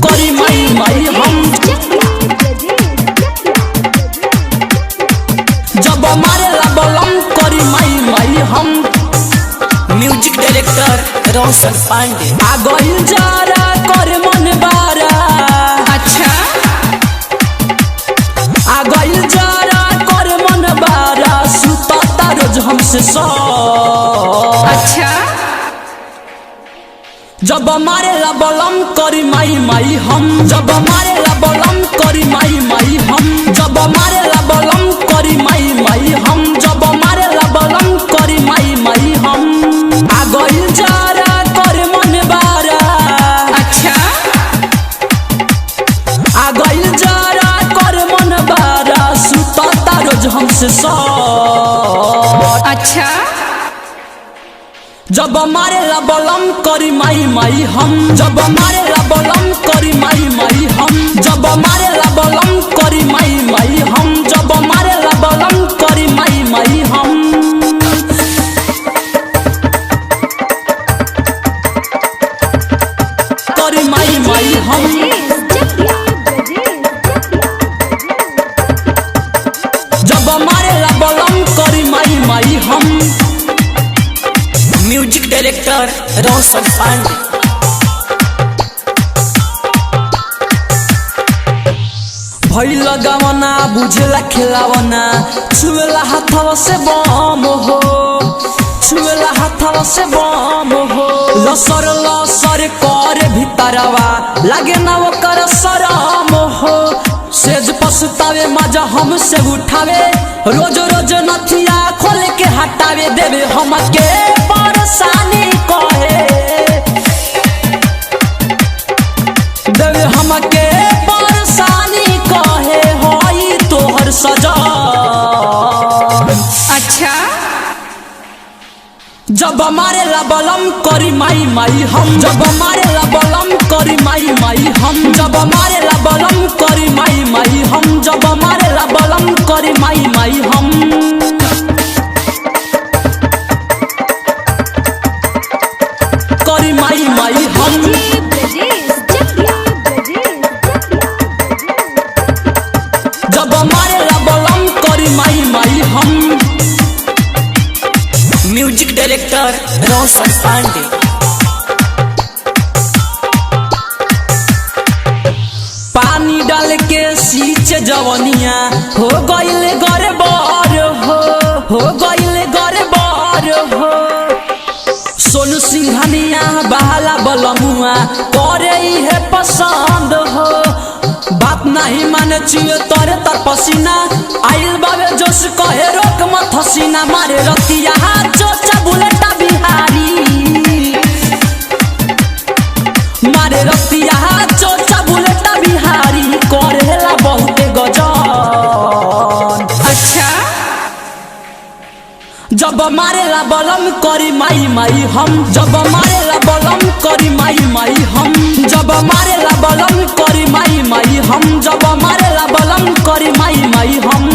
करी माई माई हम जब मारे ला बलम करी माई माई हम। म्यूजिक डायरेक्टर रोशन पांडे। आ गइल जारा कर मन बारा। अच्छा आ गइल जारा कर मन बारा सुता रोज हमसे सो। अच्छा जब मारे ला बलम करी माई माई हम जब मारे ला बलम करी माई माई हम जब मारे ला बलम करी माई माई हम जब मारे ला बलम करी माई माई हम। आ गइल जारा कर मन बारा। अच्छा आ गइल जारा कर मन बारा सुता रोज हमसे सो। अच्छा जब मारे ला बलम करी माई माई हम जब मारे ला बलम करी माई माई हम जब मारे ला बलम करी माई माई हम जब मारे ला बलम करी माई माई हम। करी माई माई हम जब मारे ला बलम करी माई माई हम। म्यूजिक डायरेक्टर रोशन पांडे। भई लगावना बुझेला खिलावना छुएला हाथवा से बम हो छुएला हाथवा से बम हो। लसर लसर कर भीतरवा लागे ना ओकर शरम हो। सेज पछतावे मजा हमसे उठावे रोज रोज नथिया खोल के हटावे देवे हमके परेशानी कहे देवे हमके परेशानी कहे होई तोहर सजा। अच्छा जब मारे ला बलम करी माई माई हम जब मारे ला बलम करी माई माई हम जब मारे ला बलम करी माई माई हम जब मारे ला बलम करी माई माई हम। करी माई माई हम जब मारे ला बलम करी माई माई हम। म्यूजिक डायरेक्टर रोशन पांडे। पानी डाल के सींचे जवनिया हो गइल गड़बड़ हो गइल गड़बड़ हो। सोनू सिंघनिया बहाला बलमुआ करे है पसंद हो। बात नहीं माने चुए तोरे तर पसीना आइल बाबे जोश कहे रोक मत हसीना। मारे रतिया चोचा बुलेटा बिहारी मारे रतिया चोचा बुलेटा बिहारी करेला बहुते गजन। अच्छा जब मारे ला बलम करी माई माई हम जब मारे ला बलम करी माई माई हम जब मारे ला बलम करी माई माई हम जब मारे ला बलम करी माई माई हम।